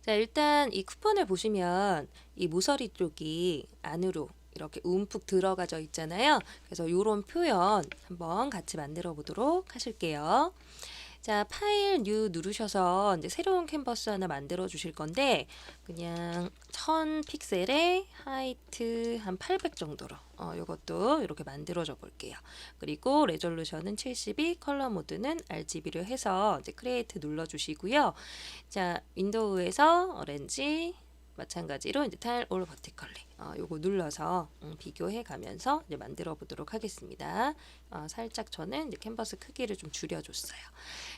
자, 일단 이 쿠폰을 보시면 이 모서리 쪽이 안으로 이렇게 움푹 들어가져 있잖아요. 그래서 이런 표현 한번 같이 만들어 보도록 하실게요. 자, 파일 뉴 누르셔서 이제 새로운 캔버스 하나 만들어 주실 건데, 그냥 1000 픽셀에 하이트 한 800 정도로 요것도 이렇게 만들어줘 볼게요. 그리고 레졸루션은 72, 컬러 모드는 RGB로 해서 이제 크리에이트 눌러 주시고요. 자, 윈도우에서 오렌지 마찬가지로 이제 타일 올 버티컬리 요거 눌러서 비교해 가면서 이제 만들어 보도록 하겠습니다. 살짝 저는 이제 캔버스 크기를 좀 줄여줬어요.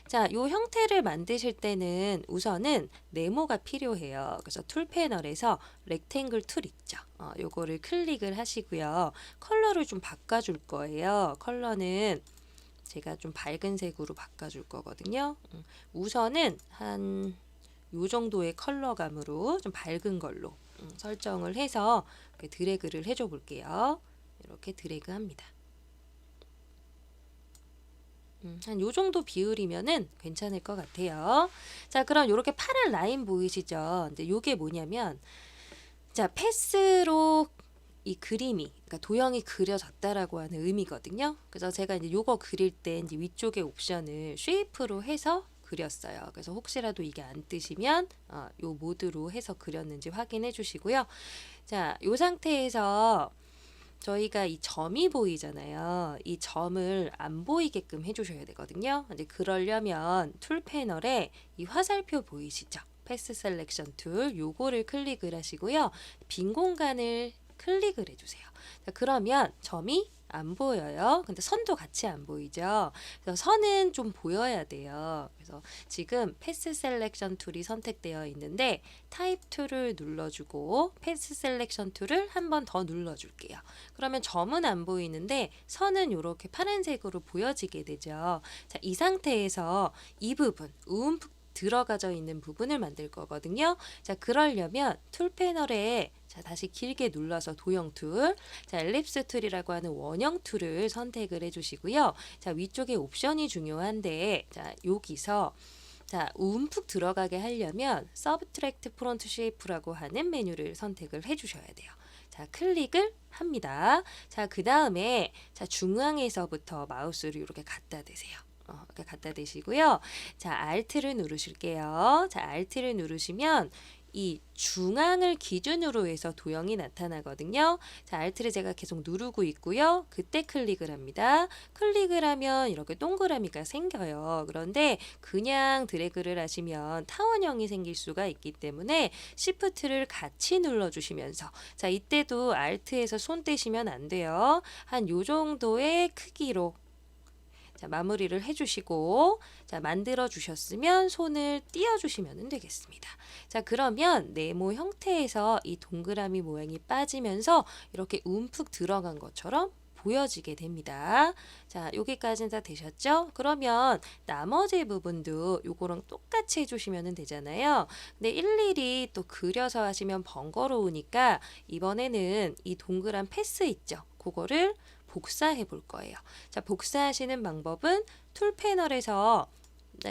자, 요 형태를 만드실 때는 우선은 네모가 필요해요. 그래서 툴 패널에서 렉탱글 툴 있죠. 요거를 클릭을 하시고요. 컬러를 좀 바꿔줄 거예요. 컬러는 제가 좀 밝은 색으로 바꿔줄 거거든요. 우선은 한 요 정도의 컬러감으로 좀 밝은 걸로 설정을 해서 드래그를 해줘 볼게요. 이렇게 드래그 합니다. 한 요 정도 비율이면은 괜찮을 것 같아요. 자, 그럼 이렇게 파란 라인 보이시죠? 이제 요게 뭐냐면, 자, 패스로 이 그림이, 그러니까 도형이 그려졌다라고 하는 의미거든요. 그래서 제가 이제 요거 그릴 때 이제 위쪽에 옵션을 쉐이프로 해서 그렸어요. 그래서 혹시라도 이게 안 뜨시면 요 모드로 해서 그렸는지 확인해 주시고요. 자, 요 상태에서 저희가 이 점이 보이잖아요. 이 점을 안 보이게끔 해주셔야 되거든요. 이제 그러려면 툴 패널에 이 화살표 보이시죠? 패스 셀렉션 툴 요거를 클릭을 하시고요. 빈 공간을 클릭을 해주세요. 자, 그러면 점이 안 보여요. 근데 선도 같이 안 보이죠. 그래서 선은 좀 보여야 돼요. 그래서 지금 패스 셀렉션 툴이 선택되어 있는데 타입 툴을 눌러주고 패스 셀렉션 툴을 한 번 더 눌러줄게요. 그러면 점은 안 보이는데 선은 이렇게 파란색으로 보여지게 되죠. 자, 이 상태에서 이 부분 움푹 들어가져 있는 부분을 만들 거거든요. 자, 그러려면 툴 패널에 자, 다시 길게 눌러서 도형 툴, 자, 엘립스 툴이라고 하는 원형 툴을 선택을 해주시고요. 자, 위쪽에 옵션이 중요한데, 자, 여기서 자, 움푹 들어가게 하려면 서브트랙트 프론트 쉐이프라고 하는 메뉴를 선택을 해주셔야 돼요. 자, 클릭을 합니다. 자, 그 다음에 자, 중앙에서부터 마우스를 이렇게 갖다 대세요. 이렇게 갖다 대시고요. 자, Alt를 누르실게요. 자, Alt를 누르시면 이 중앙을 기준으로 해서 도형이 나타나거든요. 자, Alt를 제가 계속 누르고 있고요. 그때 클릭을 합니다. 클릭을 하면 이렇게 동그라미가 생겨요. 그런데 그냥 드래그를 하시면 타원형이 생길 수가 있기 때문에 Shift를 같이 눌러주시면서 자, 이때도 Alt에서 손 떼시면 안 돼요. 한 요 정도의 크기로 자, 마무리를 해주시고 자, 만들어 주셨으면 손을 띄워 주시면 되겠습니다. 자, 그러면 네모 형태에서 이 동그라미 모양이 빠지면서 이렇게 움푹 들어간 것처럼 보여지게 됩니다. 자, 여기까지는 다 되셨죠? 그러면 나머지 부분도 요거랑 똑같이 해주시면 되잖아요. 근데 일일이 또 그려서 하시면 번거로우니까 이번에는 이 동그란 패스 있죠? 그거를 복사해 볼 거예요. 자, 복사하시는 방법은 툴 패널에서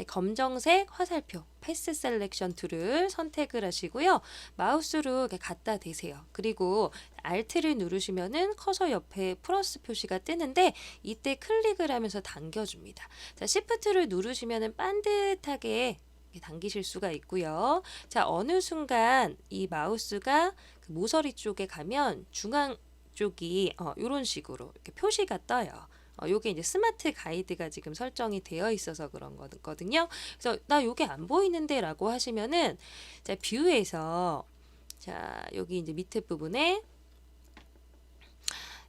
검정색 화살표 패스 셀렉션 툴을 선택을 하시고요. 마우스로 이렇게 갖다 대세요. 그리고 Alt를 누르시면은 커서 옆에 플러스 표시가 뜨는데 이때 클릭을 하면서 당겨줍니다. 자, Shift를 누르시면은 반듯하게 당기실 수가 있고요. 자, 어느 순간 이 마우스가 그 모서리 쪽에 가면 중앙 쪽이 이런 식으로 이렇게 표시가 떠요. 요게 이제 스마트 가이드가 지금 설정이 되어 있어서 그런 거거든요. 그래서 나 요게 안 보이는데 라고 하시면은 자, 뷰에서 자, 여기 이제 밑에 부분에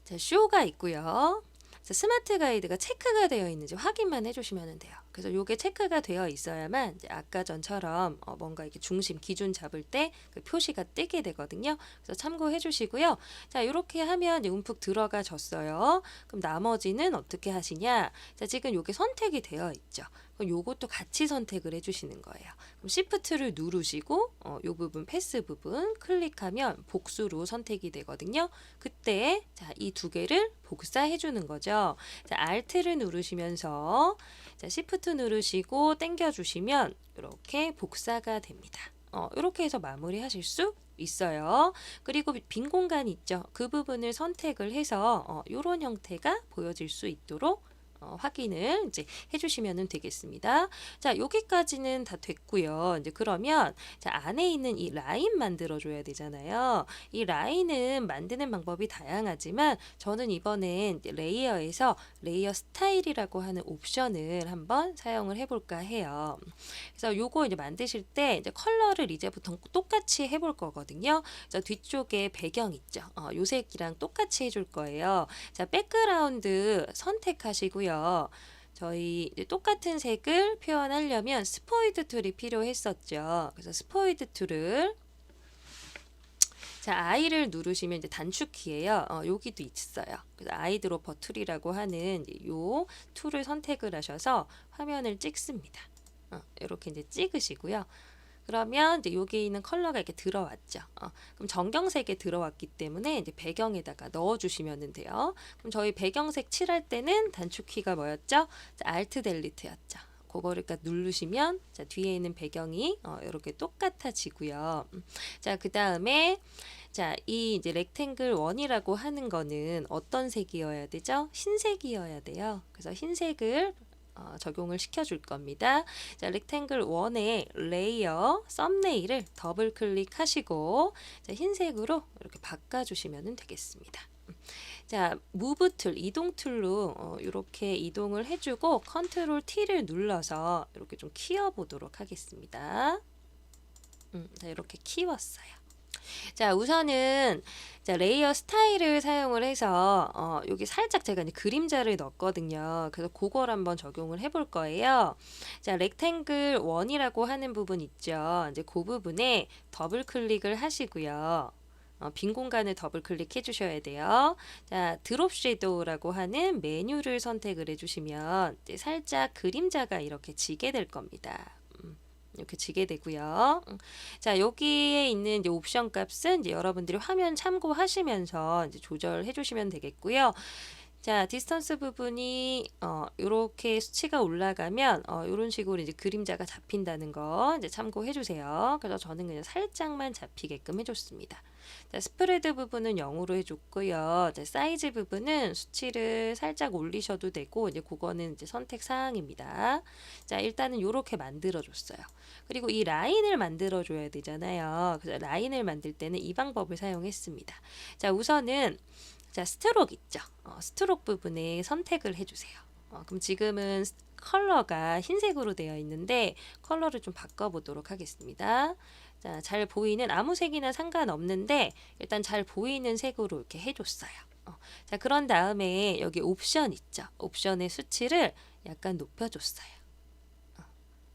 자, 쇼가 있고요. 자, 스마트 가이드가 체크가 되어 있는지 확인만 해주시면 돼요. 그래서 요게 체크가 되어 있어야만 이제 아까 전처럼 뭔가 이렇게 중심 기준 잡을 때 그 표시가 뜨게 되거든요. 그래서 참고해 주시고요. 자, 이렇게 하면 움푹 들어가졌어요. 그럼 나머지는 어떻게 하시냐? 자, 지금 요게 선택이 되어 있죠. 그럼 요것도 같이 선택을 해주시는 거예요. 그럼 Shift를 누르시고 요 부분 패스 부분 클릭하면 복수로 선택이 되거든요. 그때 자, 이 두 개를 복사해 주는 거죠. 자, Alt를 누르시면서 자, Shift 누르시고 당겨 주시면 이렇게 복사가 됩니다. 이렇게 해서 마무리하실 수 있어요. 그리고 빈 공간 있죠. 그 부분을 선택을 해서 이런 형태가 보여질 수 있도록 확인을 이제 해주시면 되겠습니다. 자, 여기까지는 다 됐고요. 이제 그러면 자, 안에 있는 이 라인 만들어줘야 되잖아요. 이 라인은 만드는 방법이 다양하지만 저는 이번엔 이제 레이어에서 레이어 스타일이라고 하는 옵션을 한번 사용을 해볼까 해요. 그래서 요거 이제 만드실 때 이제 컬러를 이제부터 똑같이 해볼 거거든요. 그래서 뒤쪽에 배경 있죠. 요 색이랑 똑같이 해줄 거예요. 자, 백그라운드 선택하시고요. 저희 이제 똑같은 색을 표현하려면 스포이드 툴이 필요했었죠. 그래서 스포이드 툴을 자, I를 누르시면 이제 단축키예요. 여기도 있어요. 그래서 아이드로퍼 툴이라고 하는 요 툴을 선택을 하셔서 화면을 찍습니다. 이렇게 이제 찍으시고요. 그러면 이제 여기 있는 컬러가 이렇게 들어왔죠. 그럼 정경색에 들어왔기 때문에 이제 배경에다가 넣어주시면 돼요. 그럼 저희 배경색 칠할 때는 단축키가 뭐였죠? Alt 델리트였죠. 그거를 누르시면 자, 뒤에 있는 배경이 이렇게 똑같아지고요. 자, 그 다음에 자, 이 이제 렉탱글 1이라고 하는 거는 어떤 색이어야 되죠? 흰색이어야 돼요. 그래서 흰색을 적용을 시켜줄 겁니다. 자, 렉탱글 1의 레이어 썸네일을 더블 클릭하시고 자, 흰색으로 이렇게 바꿔주시면 되겠습니다. 자, 무브 툴, 이동 툴로 이렇게 이동을 해주고 컨트롤 T를 눌러서 이렇게 좀 키워보도록 하겠습니다. 자, 이렇게 키웠어요. 자, 우선은 자, 레이어 스타일을 사용을 해서 여기 살짝 제가 이제 그림자를 넣었거든요. 그래서 그걸 한번 적용을 해볼 거예요. 자, 렉탱글 1이라고 하는 부분 있죠. 이제 그 부분에 더블 클릭을 하시고요. 빈 공간을 더블 클릭해 주셔야 돼요. 자, 드롭 섀도우라고 하는 메뉴를 선택을 해주시면 이제 살짝 그림자가 이렇게 지게 될 겁니다. 이렇게 지게 되고요. 자, 여기에 있는 이제 옵션 값은 이제 여러분들이 화면 참고하시면서 이제 조절해 주시면 되겠고요. 자, 디스턴스 부분이 이렇게 수치가 올라가면 이런 식으로 이제 그림자가 잡힌다는 거 이제 참고해 주세요. 그래서 저는 그냥 살짝만 잡히게끔 해줬습니다. 자, 스프레드 부분은 0으로 해줬고요. 자, 사이즈 부분은 수치를 살짝 올리셔도 되고 이제 그거는 이제 선택 사항입니다. 자, 일단은 이렇게 만들어 줬어요. 그리고 이 라인을 만들어 줘야 되잖아요. 그래서 라인을 만들 때는 이 방법을 사용했습니다. 자, 우선은 자, 스트록 있죠. 스트록 부분에 선택을 해주세요. 그럼 지금은 컬러가 흰색으로 되어 있는데 컬러를 좀 바꿔보도록 하겠습니다. 자, 잘 보이는 아무 색이나 상관없는데 일단 잘 보이는 색으로 이렇게 해줬어요. 자, 그런 다음에 여기 옵션 있죠. 옵션의 수치를 약간 높여줬어요.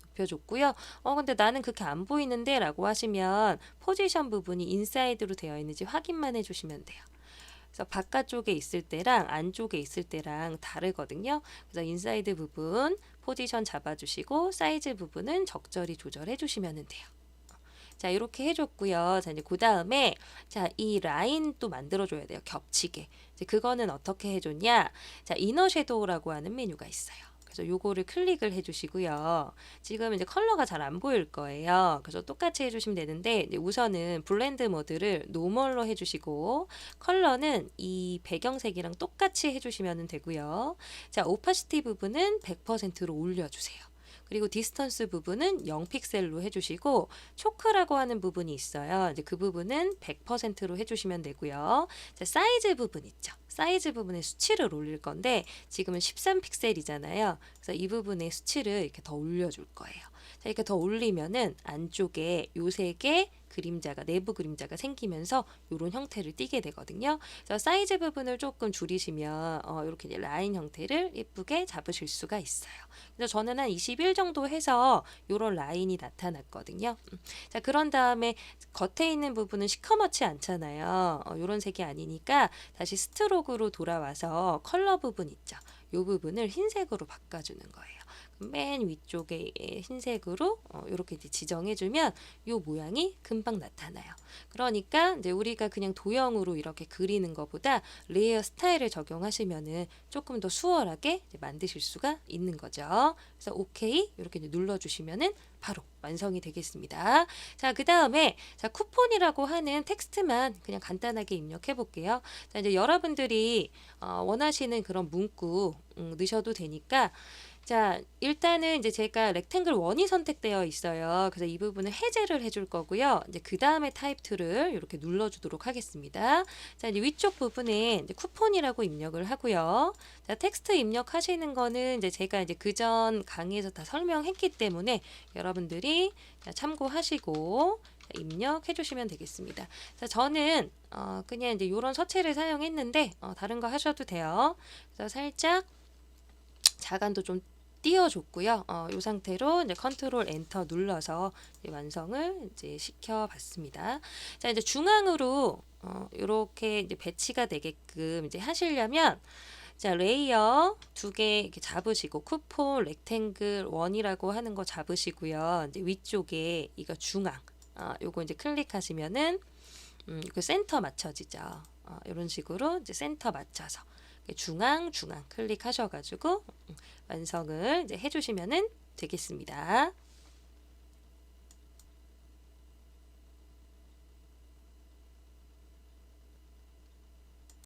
높여줬고요. 근데 나는 그렇게 안 보이는데 라고 하시면 포지션 부분이 인사이드로 되어 있는지 확인만 해주시면 돼요. 그래서 바깥쪽에 있을 때랑 안쪽에 있을 때랑 다르거든요. 그래서 인사이드 부분 포지션 잡아주시고 사이즈 부분은 적절히 조절해 주시면 돼요. 자, 이렇게 해줬고요. 자, 이제 그 다음에 자, 이 라인 또 만들어줘야 돼요. 겹치게. 이제 그거는 어떻게 해줬냐? 자, 이너 섀도우라고 하는 메뉴가 있어요. 그래서 요거를 클릭을 해주시고요. 지금 이제 컬러가 잘 안 보일 거예요. 그래서 똑같이 해주시면 되는데 우선은 블렌드 모드를 노멀로 해주시고 컬러는 이 배경색이랑 똑같이 해주시면 되고요. 자, 오파시티 부분은 100%로 올려주세요. 그리고 디스턴스 부분은 0픽셀로 해주시고 초크라고 하는 부분이 있어요. 이제 그 부분은 100%로 해주시면 되고요. 자, 사이즈 부분 있죠. 사이즈 부분의 수치를 올릴 건데 지금은 13픽셀이잖아요. 그래서 이 부분의 수치를 이렇게 더 올려줄 거예요. 자, 이렇게 더 올리면은 안쪽에 요색의 그림자가 내부 그림자가 생기면서 이런 형태를 띠게 되거든요. 그래서 사이즈 부분을 조금 줄이시면 이렇게 이제 라인 형태를 예쁘게 잡으실 수가 있어요. 그래서 저는 한 21 정도 해서 이런 라인이 나타났거든요. 자, 그런 다음에 겉에 있는 부분은 시커멓지 않잖아요. 이런 색이 아니니까 다시 스트로크로 돌아와서 컬러 부분 있죠. 이 부분을 흰색으로 바꿔주는 거예요. 맨 위쪽에 흰색으로 이렇게 이제 지정해주면 요 모양이 금방 나타나요. 그러니까 이제 우리가 그냥 도형으로 이렇게 그리는 것보다 레이어 스타일을 적용하시면은 조금 더 수월하게 이제 만드실 수가 있는 거죠. 그래서 오케이 이렇게 이제 눌러주시면은 바로 완성이 되겠습니다. 자, 그 다음에 자, 쿠폰이라고 하는 텍스트만 그냥 간단하게 입력해 볼게요. 자, 이제 여러분들이 원하시는 그런 문구 넣으셔도 되니까 자, 일단은 이제 제가 렉탱글 1이 선택되어 있어요. 그래서 이 부분을 해제를 해줄 거고요. 이제 그 다음에 타입 2를 이렇게 눌러주도록 하겠습니다. 자, 이제 위쪽 부분에 이제 쿠폰이라고 입력을 하고요. 자, 텍스트 입력하시는 거는 이제 제가 이제 그전 강의에서 다 설명했기 때문에 여러분들이 참고하시고 입력해 주시면 되겠습니다. 자, 저는 그냥 이제 이런 서체를 사용했는데 다른 거 하셔도 돼요. 그래서 살짝 자간도 좀 띄워줬고요. 이 상태로 이제 컨트롤 엔터 눌러서 이제 완성을 이제 시켜봤습니다. 자, 이제 중앙으로 이렇게 이제 배치가 되게끔 이제 하시려면 자, 레이어 2개 이렇게 잡으시고 쿠폰 렉탱글 1이라고 하는 거 잡으시고요. 이제 위쪽에 이거 중앙 요거 이제 클릭하시면은 그 센터 맞춰지죠. 이런 식으로 이제 센터 맞춰서 중앙 클릭하셔가지고 완성을 이제 해주시면은 되겠습니다.